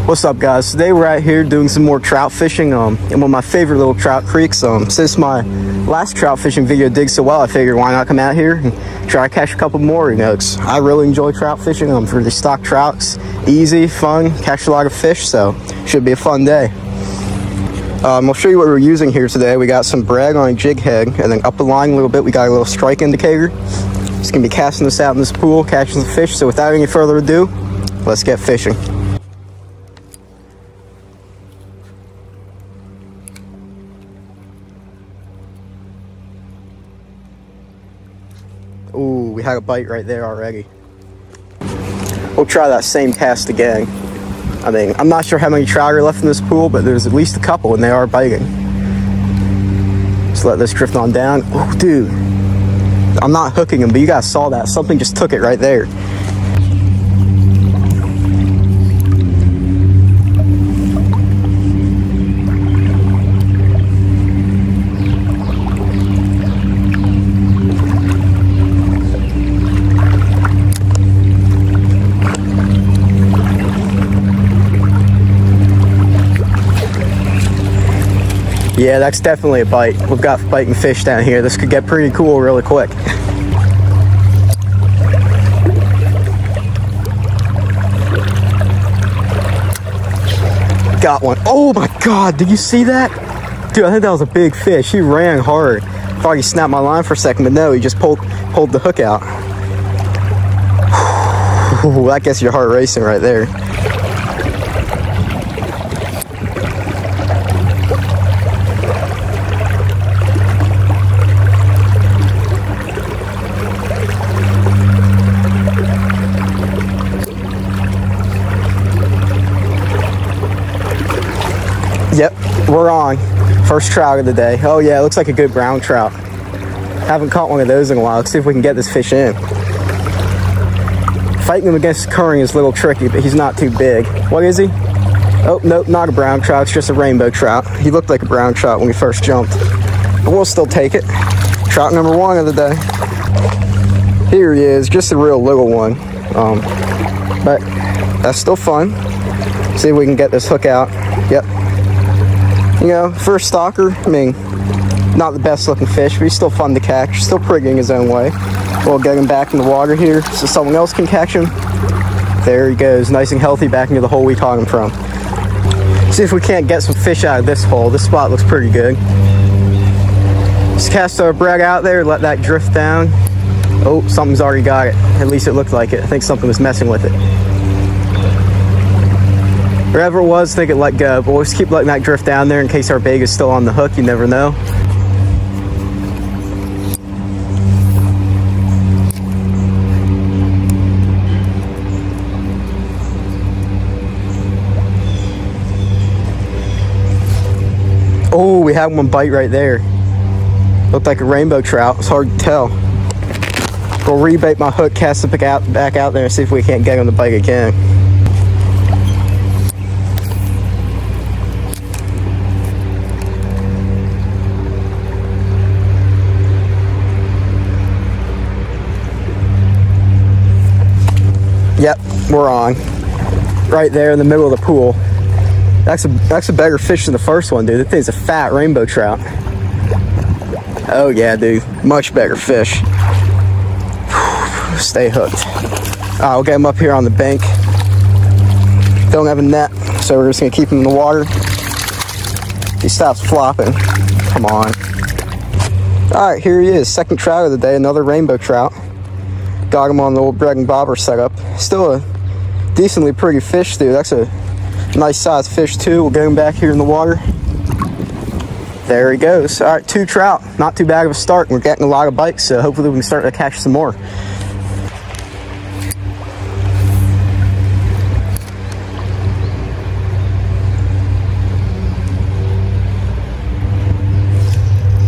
What's up, guys? Today we're out here doing some more trout fishing in one of my favorite little trout creeks. Since my last trout fishing video did so well, I figured why not come out here and try to catch a couple more, you know, 'cause I really enjoy trout fishing. For the stock trouts, easy, fun, catch a lot of fish, so should be a fun day. I'll show you what we're using here today. We got some brag on a jig head, and then up the line a little bit we got a little strike indicator. Just gonna be casting this out in this pool, catching some fish. So without any further ado, let's get fishing. Ooh, we had a bite right there already. We'll try that same cast again. I mean, I'm not sure how many trout are left in this pool, but there's at least a couple and they are biting. Just let this drift on down. Oh, dude. I'm not hooking them, but you guys saw that. Something just took it right there. Yeah, that's definitely a bite. We've got biting fish down here. This could get pretty cool really quick. Got one. Oh my God, did you see that? Dude, I think that was a big fish. He ran hard. Thought he snapped my line for a second, but no, he just pulled the hook out. Ooh, that gets your heart racing right there. Yep, we're on. First trout of the day. Oh yeah, it looks like a good brown trout. Haven't caught one of those in a while. Let's see if we can get this fish in. Fighting him against current is a little tricky, but he's not too big. What is he? Oh, nope, not a brown trout. It's just a rainbow trout. He looked like a brown trout when we first jumped. But we'll still take it. Trout number one of the day. Here he is, just a real little one. But that's still fun. See if we can get this hook out. Yep. You know, for a stalker, I mean, not the best looking fish, but he's still fun to catch. Still prigging his own way. We'll get him back in the water here so someone else can catch him. There he goes, nice and healthy back into the hole we caught him from. See if we can't get some fish out of this hole. This spot looks pretty good. Just cast our brag out there, let that drift down. Oh, something's already got it. At least it looked like it. I think something was messing with it. Wherever it was, I think it let go, but we'll just keep letting that drift down there in case our bait is still on the hook. You never know. Oh, we had one bite right there. Looked like a rainbow trout. It's hard to tell. We'll rebait my hook, cast it back out there and see if we can't get him to bite again. Yep, we're on. Right there in the middle of the pool. That's a better fish than the first one, dude. That thing's a fat rainbow trout. Oh yeah, dude. Much better fish. Stay hooked. We'll get him up here on the bank. Don't have a net, so we're just gonna keep him in the water. He stops flopping. Come on. Alright, here he is. Second trout of the day, another rainbow trout. Got him on the old bread and bobber setup. Still a decently pretty fish, dude. That's a nice sized fish too. We'll get him back here in the water. There he goes. All right, 2 trout. Not too bad of a start. We're getting a lot of bites, so hopefully we can start to catch some more.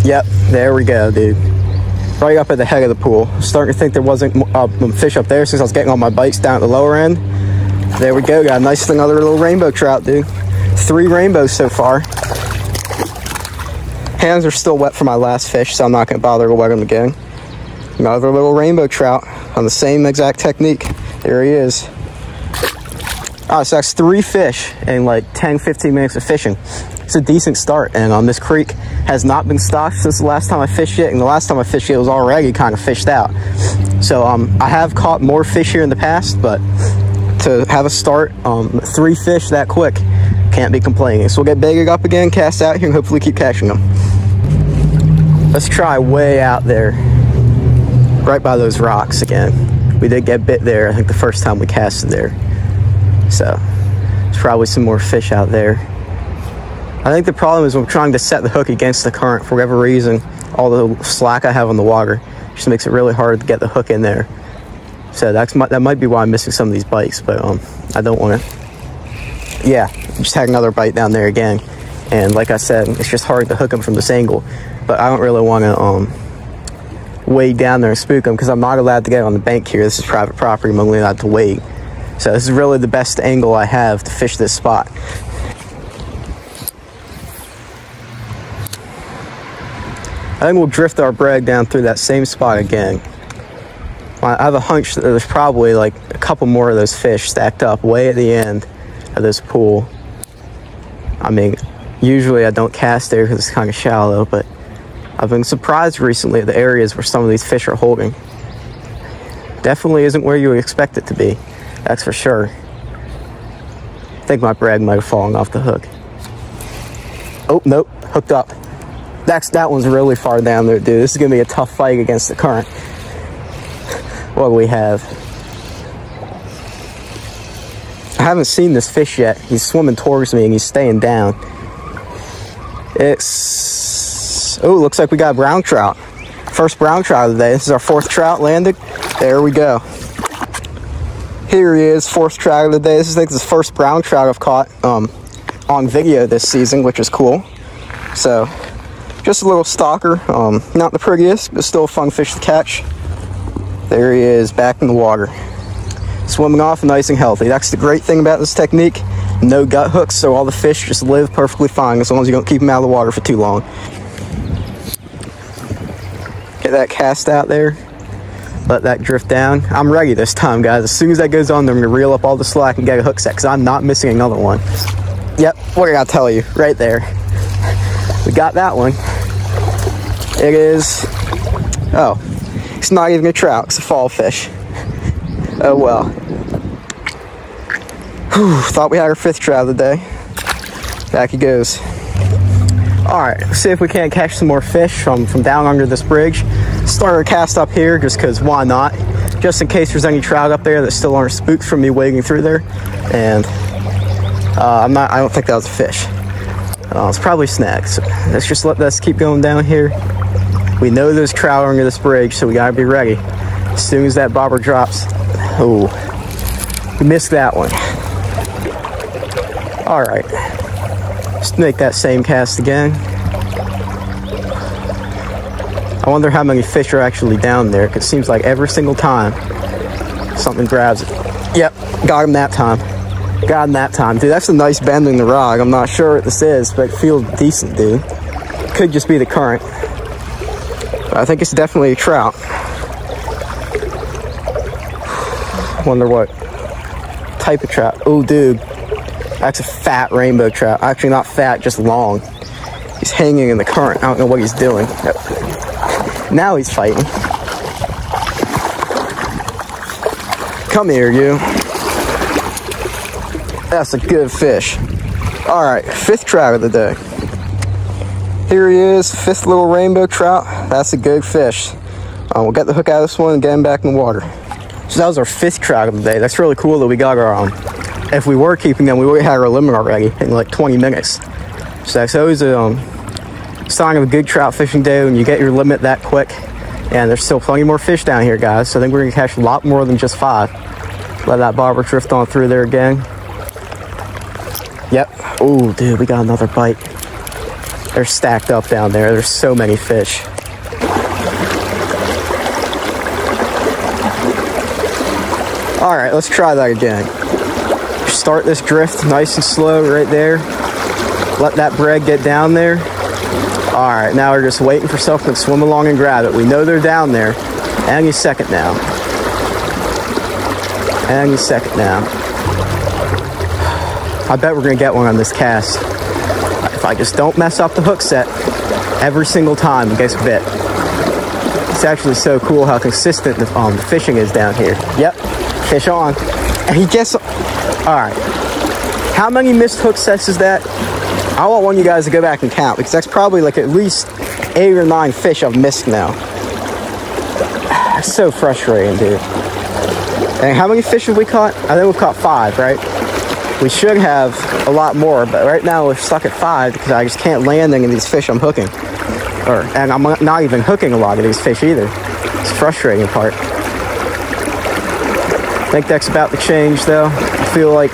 Yep, there we go, dude. Right up at the head of the pool. Starting to think there wasn't fish up there since I was getting all my bites down at the lower end. There we go, got a nice another little rainbow trout, dude. 3 rainbows so far. Hands are still wet for my last fish, so I'm not gonna bother to wet them again. Another little rainbow trout on the same exact technique. There he is. Oh, so that's 3 fish in like 10-15 minutes of fishing. It's a decent start, and this creek has not been stocked since the last time I fished it, and the last time I fished it was already kind of fished out. So I have caught more fish here in the past, but to have a start 3 fish that quick, can't be complaining. So we'll get baited up again, cast out here, and hopefully keep catching them. Let's try way out there, right by those rocks again. We did get bit there, I think the first time we casted there. So there's probably some more fish out there. I think the problem is when we're trying to set the hook against the current, for whatever reason, all the slack I have on the water just makes it really hard to get the hook in there. So that might be why I'm missing some of these bites, but I don't want to. Yeah, just had another bite down there again, and like I said, it's just hard to hook them from this angle. But I don't really want to wade down there and spook them because I'm not allowed to get on the bank here. This is private property. I'm only allowed to wade. So this is really the best angle I have to fish this spot. I think we'll drift our brag down through that same spot again. I have a hunch that there's probably like a couple more of those fish stacked up way at the end of this pool. I mean, usually I don't cast there because it's kind of shallow, but I've been surprised recently at the areas where some of these fish are holding. Definitely isn't where you would expect it to be, that's for sure. I think my brag might have fallen off the hook. Oh, nope, hooked up. That one's really far down there, dude. This is gonna be a tough fight against the current. What do we have? I haven't seen this fish yet. He's swimming towards me and he's staying down. Oh, looks like we got a brown trout. First brown trout of the day. This is our 4th trout landed. There we go. Here he is, 4th trout of the day. This is, I think, the first brown trout I've caught on video this season, which is cool. So, just a little stalker. Not the prettiest, but still a fun fish to catch. There he is, back in the water. Swimming off nice and healthy. That's the great thing about this technique. No gut hooks, so all the fish just live perfectly fine as long as you don't keep them out of the water for too long. Get that cast out there. Let that drift down. I'm ready this time, guys. As soon as that goes on, I'm going to reel up all the slack and get a hook set, because I'm not missing another one. Yep, what I got to tell you, right there. We got that one. It is, oh, it's not even a trout, it's a fall fish. Oh well. Whew, thought we had our 5th trout of the day. Back he goes. Alright, let's see if we can't catch some more fish from down under this bridge. Start our cast up here just because why not? Just in case there's any trout up there that still aren't spooked from me wading through there. And I don't think that was a fish. It's probably snagged. So let's just let this keep going down here. We know there's trout under this bridge, so we gotta be ready. As soon as that bobber drops. Oh, we missed that one. Alright. Let's make that same cast again. I wonder how many fish are actually down there, because it seems like every single time something grabs it. Yep, got him that time. Got him that time. Dude, that's a nice bend in the rod. I'm not sure what this is, but it feels decent, dude. Could just be the current. But I think it's definitely a trout. Wonder what type of trout. Oh, dude. That's a fat rainbow trout. Actually, not fat, just long. He's hanging in the current. I don't know what he's doing. Now he's fighting. Come here, you. That's a good fish. Alright, 5th trout of the day. Here he is, 5th little rainbow trout. That's a good fish. We'll get the hook out of this one and get him back in the water. So that was our 5th trout of the day. That's really cool that we got our, if we were keeping them, we would have had our limit already in like 20 minutes. So that's always a sign of a good trout fishing day when you get your limit that quick. And there's still plenty more fish down here, guys. So I think we're gonna catch a lot more than just 5. Let that bobber drift on through there again. Yep. Oh, dude, we got another bite. They're stacked up down there. There's so many fish. All right, let's try that again. Start this drift nice and slow right there. Let that bread get down there. All right, now we're just waiting for something to swim along and grab it. We know they're down there. Any second now. Any second now. I bet we're gonna get one on this cast. If I just don't mess up the hook set every single time it gets bit. It's actually so cool how consistent the fishing is down here. Yep, fish on. And he gets, all right. How many missed hook sets is that? I want one of you guys to go back and count, because that's probably like at least 8 or 9 fish I've missed now. That's so frustrating, dude. And how many fish have we caught? I think we've caught 5, right? We should have a lot more, but right now we're stuck at 5 because I just can't land any of these fish I'm hooking. And I'm not even hooking a lot of these fish either. It's the frustrating part. I think that's about to change though. I feel like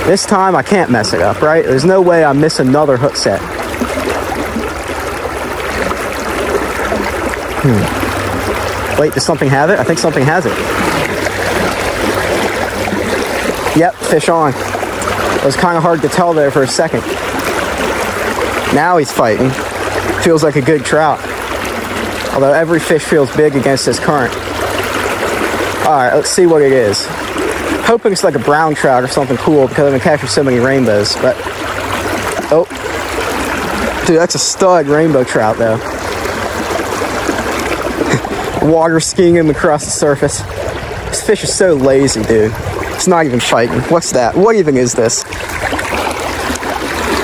this time I can't mess it up, right? There's no way I miss another hook set. Wait, does something have it? I think something has it. Yep, fish on. It was kind of hard to tell there for a second. Now he's fighting. Feels like a good trout. Although every fish feels big against this current. Alright, let's see what it is. Hoping it's like a brown trout or something cool because I've been catching so many rainbows, but... Oh. Dude, that's a stud rainbow trout though. Water skiing him across the surface. This fish is so lazy, dude. It's not even fighting. What's that? What even is this?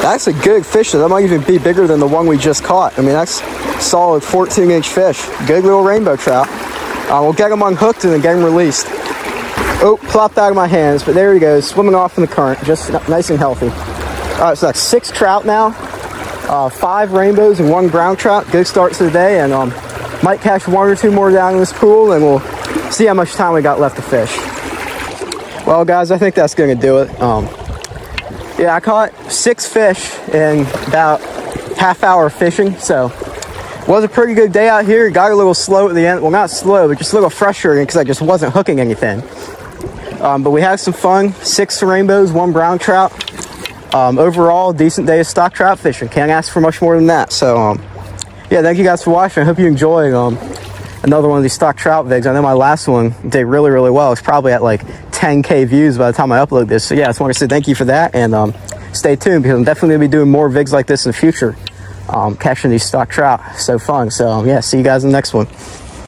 That's a good fish. That might even be bigger than the one we just caught. I mean, that's solid 14-inch fish. Good little rainbow trout. We'll get him unhooked and then get him released. Oh, plopped out of my hands, but there he goes, swimming off in the current, just nice and healthy. All right, so that's 6 trout now, 5 rainbows and 1 brown trout. Good start to the day, and might catch 1 or 2 more down in this pool, and we'll see how much time we got left to fish. Well, guys, I think that's gonna do it. Yeah, I caught 6 fish in about half hour of fishing, so it was a pretty good day out here. Got a little slow at the end. Well, not slow, but just a little frustrating because I just wasn't hooking anything. But we had some fun. 6 rainbows, 1 brown trout. Overall, decent day of stock trout fishing. Can't ask for much more than that. So, yeah, thank you guys for watching. I hope you enjoyed another one of these stock trout vids. I know my last one did really, really well. It's probably at like 10K views by the time I upload this. So yeah, I just want to say thank you for that, and stay tuned because I'm definitely gonna be doing more vids like this in the future. Catching these stock trout, so fun. So yeah, see you guys in the next one.